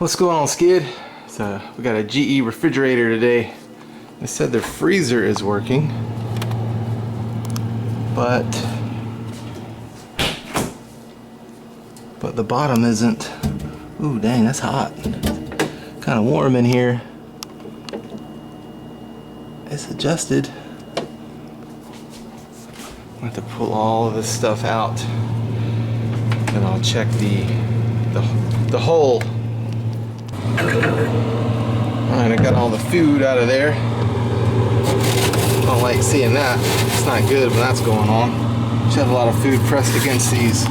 What's going on, Skid? So we got a GE refrigerator today. They said their freezer is working, but the bottom isn't. Ooh, dang, that's hot. Kind of warm in here. It's adjusted. I have to pull all of this stuff out, and I'll check the hole. Alright, I got all the food out of there. I don't like seeing that. It's not good when that's going on. Should have a lot of food pressed against these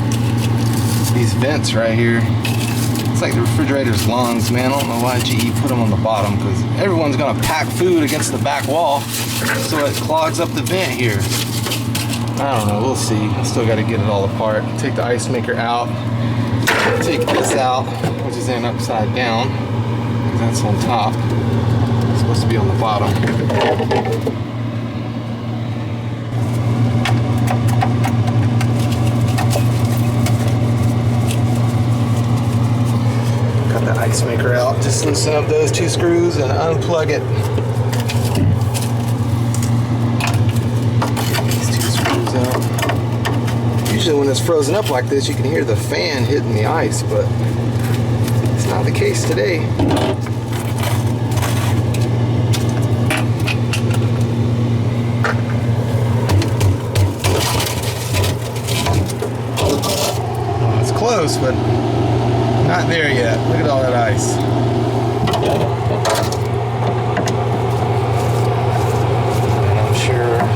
vents right here. It's like the refrigerator's lungs, man. I don't know why GE put them on the bottom, because everyone's gonna pack food against the back wall, so it clogs up the vent here. I don't know, we'll see. I still gotta get it all apart. Take the ice maker out. Take this out, which is in upside down, because that's on top. It's supposed to be on the bottom. Got the ice maker out. Just loosen up those two screws and unplug it. These two screws out. Usually when it's frozen up like this, you can hear the fan hitting the ice, but it's not the case today. Oh, it's close, but not there yet. Look at all that ice.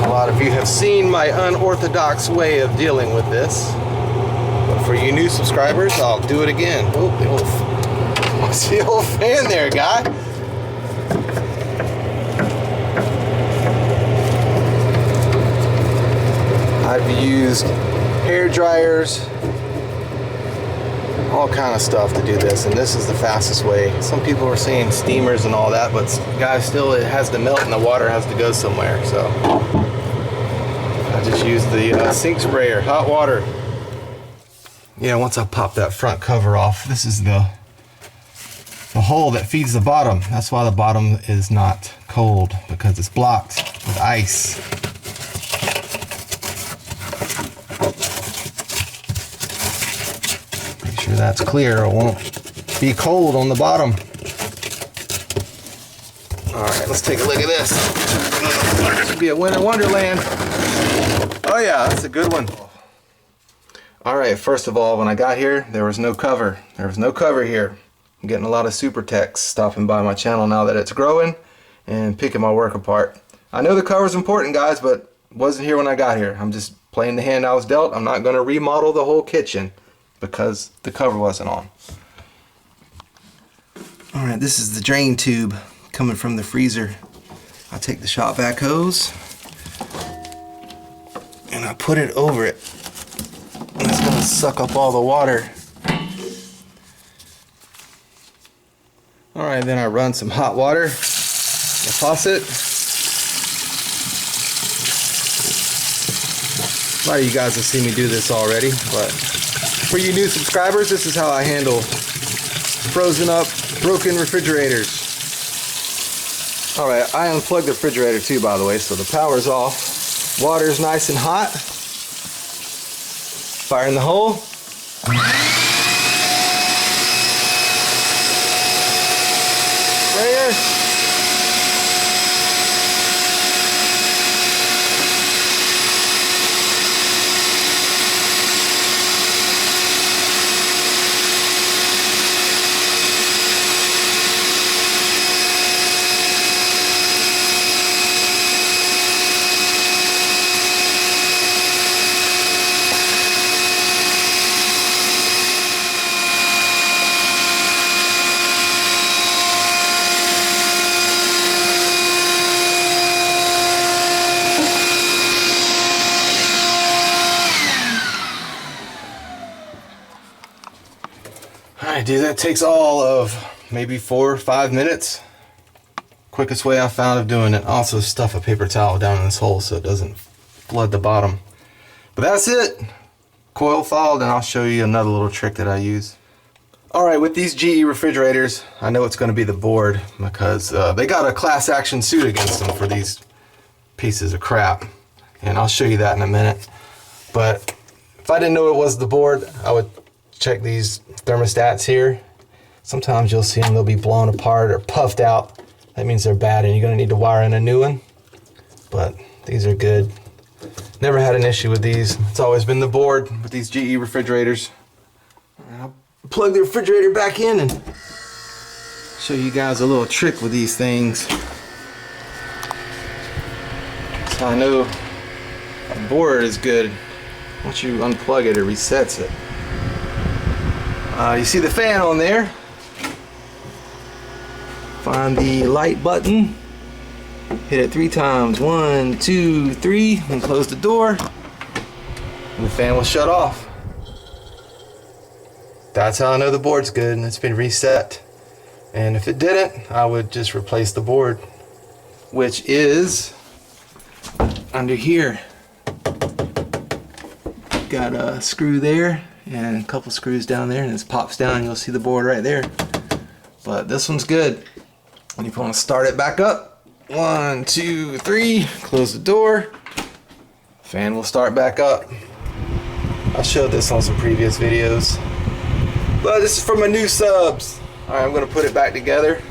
A lot of you have seen my unorthodox way of dealing with this, but for you new subscribers, I'll do it again. Oh, what's the old fan there, guy? I've used hair dryers, all kind of stuff to do this, and this is the fastest way. Some people are saying steamers and all that, but guys, still it has to melt and the water has to go somewhere, so I just use the sink sprayer, hot water. Yeah, once I pop that front cover off, this is the hole that feeds the bottom. That's why the bottom is not cold, because it's blocked with ice. Make sure that's clear. It won't be cold on the bottom. All right, let's take a look at this. This should be a winter wonderland. Oh yeah, that's a good one. All right, first of all, when I got here, there was no cover. There was no cover here. I'm getting a lot of super techs stopping by my channel now that it's growing and picking my work apart. I know the cover's important, guys, but it wasn't here when I got here. I'm just playing the hand I was dealt. I'm not going to remodel the whole kitchen because the cover wasn't on. All right, this is the drain tube coming from the freezer. I'll take the shop vac hose and I put it over it. And it's gonna suck up all the water. All right, then I run some hot water, the faucet. A lot of you guys have seen me do this already, but for you new subscribers, this is how I handle frozen up, broken refrigerators. All right, I unplugged the refrigerator too, by the way, so the power's off. Water's nice and hot. Fire in the hole. Sprayer. Alright, dude, that takes all of maybe 4 or 5 minutes. Quickest way I found of doing it. Also stuff a paper towel down in this hole so it doesn't flood the bottom. But that's it. Coil fouled, and I'll show you another little trick that I use. All right, with these GE refrigerators, I know it's going to be the board because they got a class action suit against them for these pieces of crap. And I'll show you that in a minute. But if I didn't know it was the board, I would check these thermostats here. Sometimes you'll see them, they'll be blown apart or puffed out. That means they're bad and you're going to need to wire in a new one. But these are good. Never had an issue with these. It's always been the board with these GE refrigerators. I'll plug the refrigerator back in and show you guys a little trick with these things. So I know a board is good once you unplug it, it resets it. You see the fan on there. Find the light button, hit it 3 times, 1, 2, 3, and close the door, and the fan will shut off. That's how I know the board's good and it's been reset. And if it didn't, I would just replace the board, which is under here. Got a screw there and a couple screws down there, and this pops down and you'll see the board right there. But this one's good. And you want to start it back up. 1, 2, 3, close the door. Fan will start back up. I showed this on some previous videos. But this is for my new subs. Alright, I'm going to put it back together.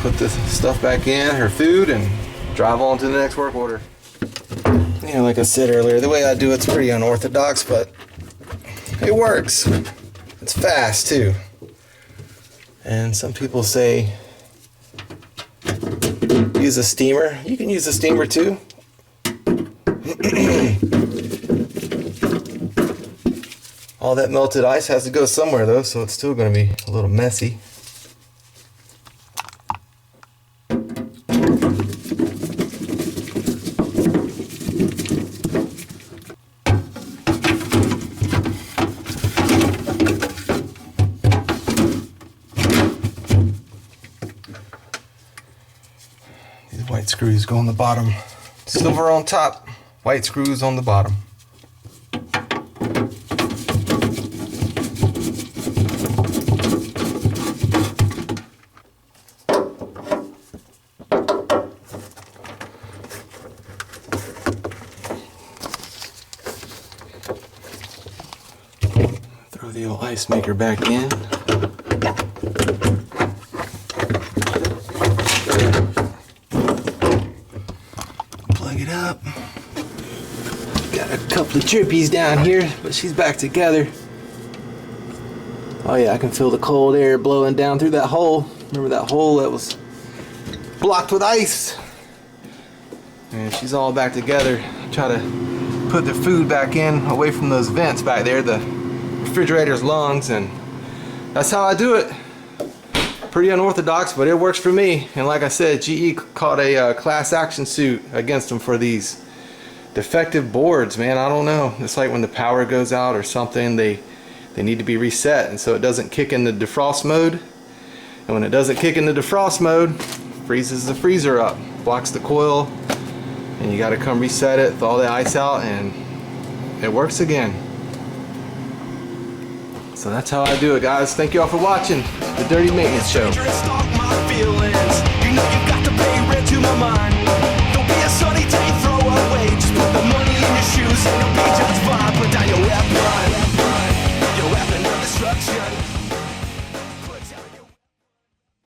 Put the stuff back in, her food, and drive on to the next work order. You know, like I said earlier, the way I do it's pretty unorthodox, but it works. It's fast too. And some people say use a steamer. You can use a steamer too. All that melted ice has to go somewhere though, so it's still going to be a little messy. These white screws go on the bottom. Silver on top, white screws on the bottom. Throw the old ice maker back in. Plug it up. Got a couple of drippies down here, but she's back together. Oh yeah, I can feel the cold air blowing down through that hole. Remember that hole that was blocked with ice? And she's all back together. Try to put the food back in away from those vents back there, the refrigerator's lungs, and that's how I do it. Pretty unorthodox, but it works for me. And like I said, GE caught a class action suit against them for these defective boards, man. I don't know. It's like when the power goes out or something, they need to be reset, and so it doesn't kick in the defrost mode. And when it doesn't kick in the defrost mode, freezes the freezer up, blocks the coil, and you got to come reset it, thaw the ice out, and it works again. So that's how I do it, guys. Thank you all for watching the Dirty Maintenance Show. You know you've got to pay rent to my mind.